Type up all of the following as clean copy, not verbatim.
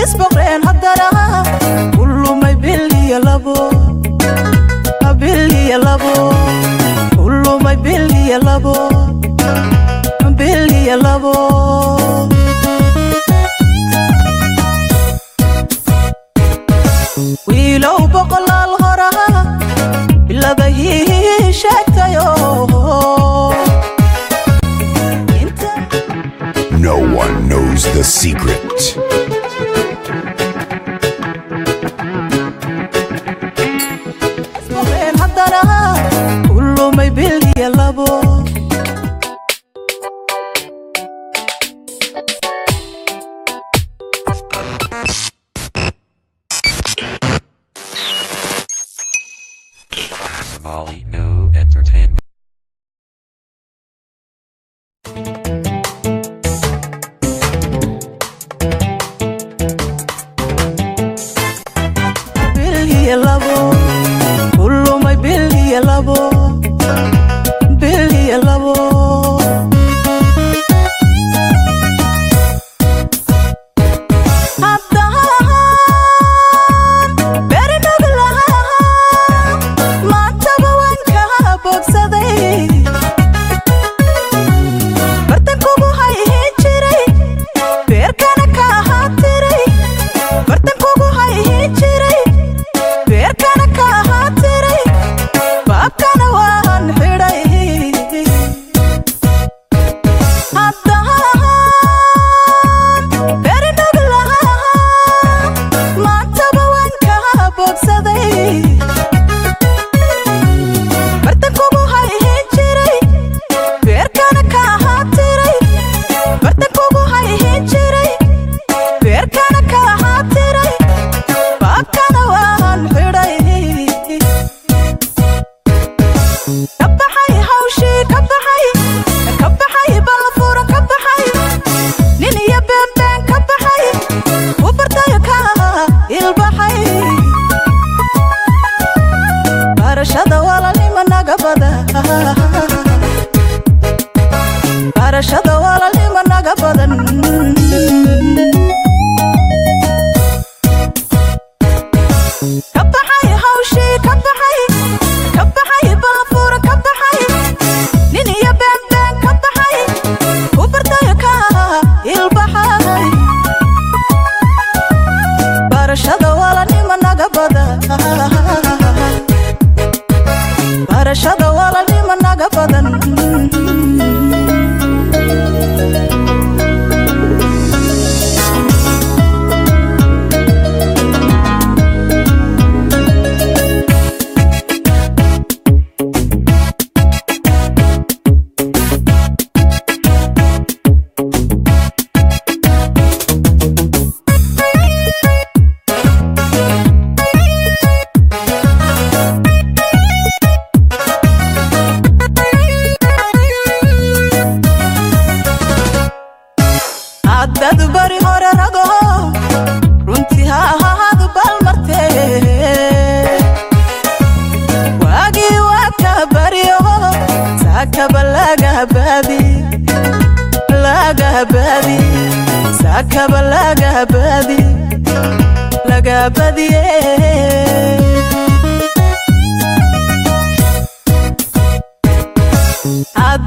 isbaqeen haddana kullu may biliya labo kullu may biliya labo wiilow boqolaal hora biladahii sheegtayo No one knows the secret. isbaqeen haddana kullu may biliya labo Molly New Entertainment. biliya labo kullu may biliya labo barashada walaalnimo naga badan ka baxay hawshii ka baxay balafuura ka baxay nin iyo been ka baxay ku bartayo ka ilbaxay barashada walaalnimo naga badan barashada walaalnimo naga badan dad bari hore rago runtii ha ahaado balmarte waagii waa ka baryo saakaba laga baadi saakaba laga baadiye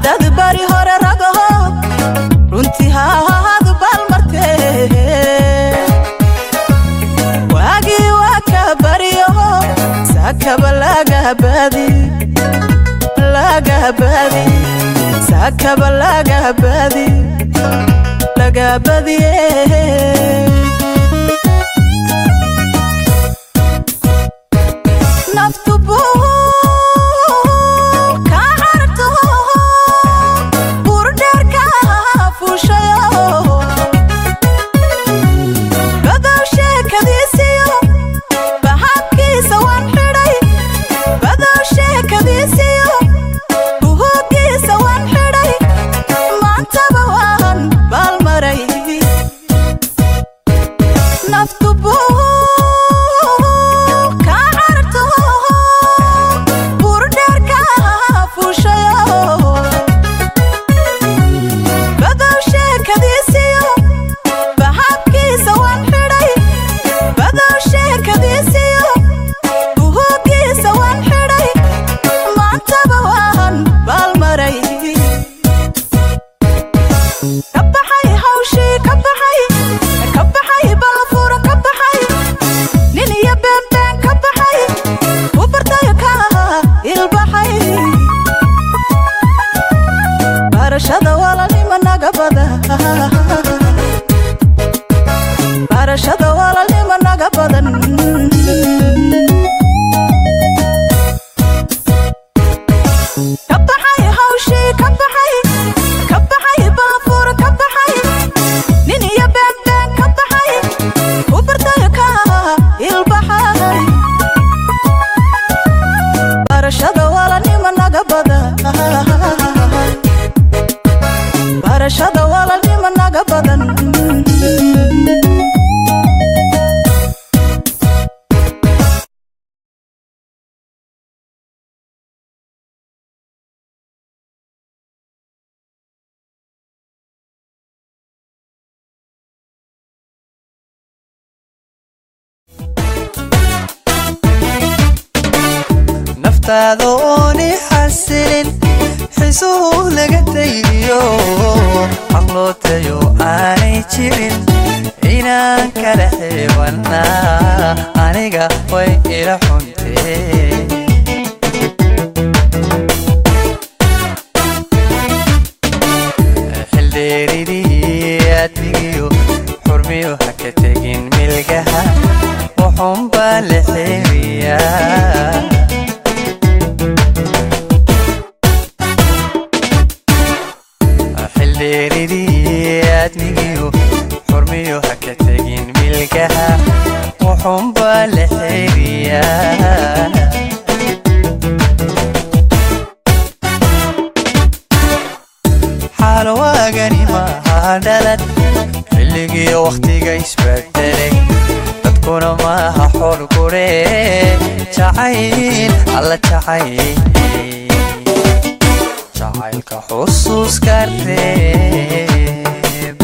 dad bari hore rago runtii ha ahaado balmarte waagii waa ka baryo saakaba laga baadi saakaba laga baadiye naftu barashada walaalnimo naga badan kabaxay hawshi kabaxay baabuur kabaxay nin iyo been kabaxay u bartay ka ilbaxay barashada walaalnimo naga badan barashada walaalnimo naga badan naftaadoni xasilin xisuu laga tagiyo aqlootayo aanay jirin inaan kala xiibanaa aniga way ila xuntee xildheeridii admigiyo xurmiyo ha ka tegin milgaha wuxuunbaa la xeeriyaa admigiyo xurmiyo ha ka tegin milgaha wuxuunbaa la xeeriyaa xaalo waagani maaha dhalad xilligiyo wakhtiga isbedelay dadkuna maaha xor gure jacayl alla jacaylka xusuuska reeb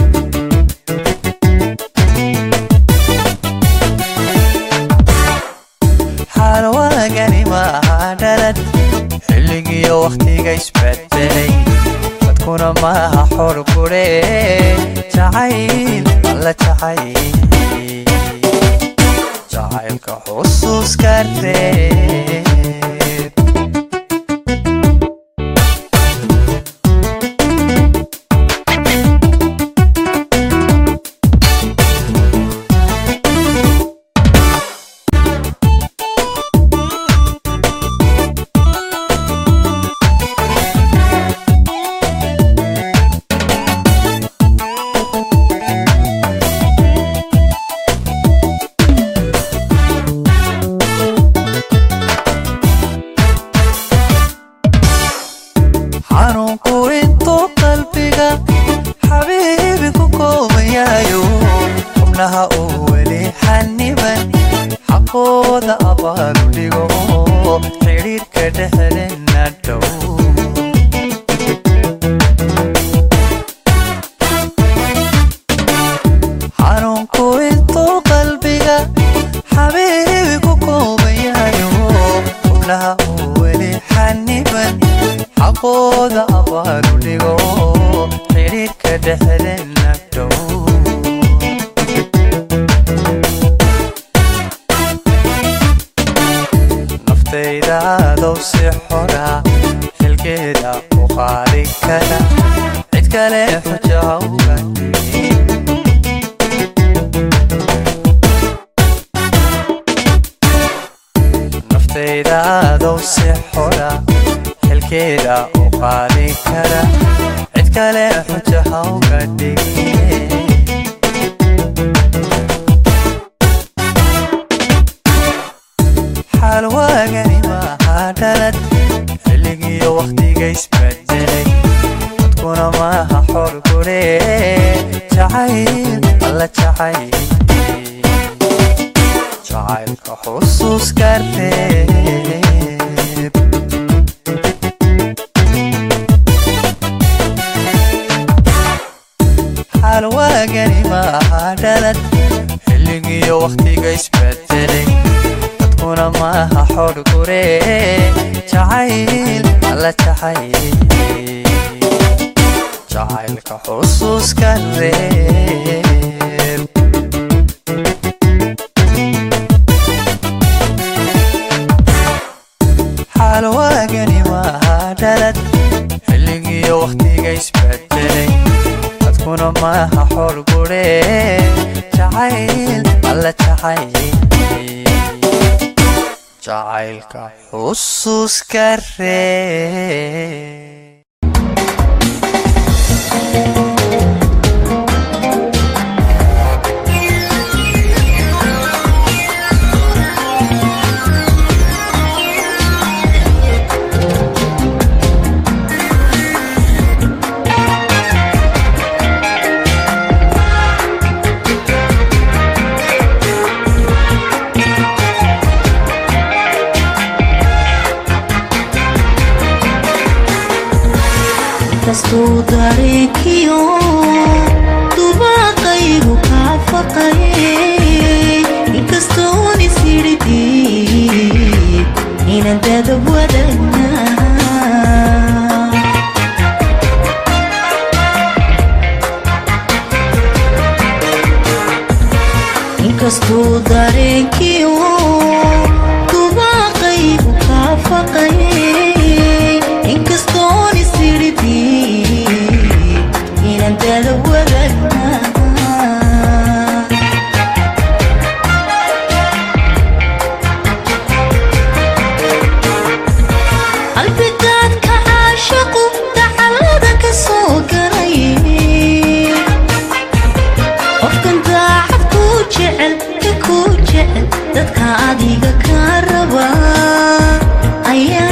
xaalo waagani maaha dhalad xilligiyo wakhtiga isbedelay dadkuna maaha xor gure jacayl alla jacaylka xusuuska reeb xanuunku intuu qalbiga xabiibi ku koobayayo xubnaha uu weli xaniban xaqooda abaalu dhigo xidhiirka dhexdeenna dhow xanuunku intuu qalbiga xabiibi ku koobayayo xubnaha uu weli xaniban xaqooda abaalu dhigo xidhiirka dhexdeenna dhow naftaydadow si xora xilkeeda u qaadi kara cid kale xuja uga dhigin naftaydadow si xora xilkeeda u qaadi kara cid kale xuja ha uga dhigin xaal waagani maaha dhalad xilligiyo wakhtiga isbedelay dadkuna maaha xor gure jacayl alla jacaylka xusuuska reeb xaal waagani maaha dhalad xilligiyo wakhtiga isbedelay dadkuna maaha xor gure jacayl alla jacaylka xusuuska reeb xaal waagani maaha dhalad xilligiyo wakhtiga isbedelay dadkuna maaha xor gure jacayl alla jacaylka xusuuska reeb kastuu dareenkiyo dubaaqaygu kaa faqayay inkastoon isyiridii inaan dadab wadagnaa inkastuu dareenkiyo dubaaqaygu kaa faqayay inkastoon isyiridii inaan dadab wadagnaa qalbigaadka caashaqu dacalada ka soo garayay qofkan daacad kuu jecel ka kuu jecel dadka adiga kaa raba ayaa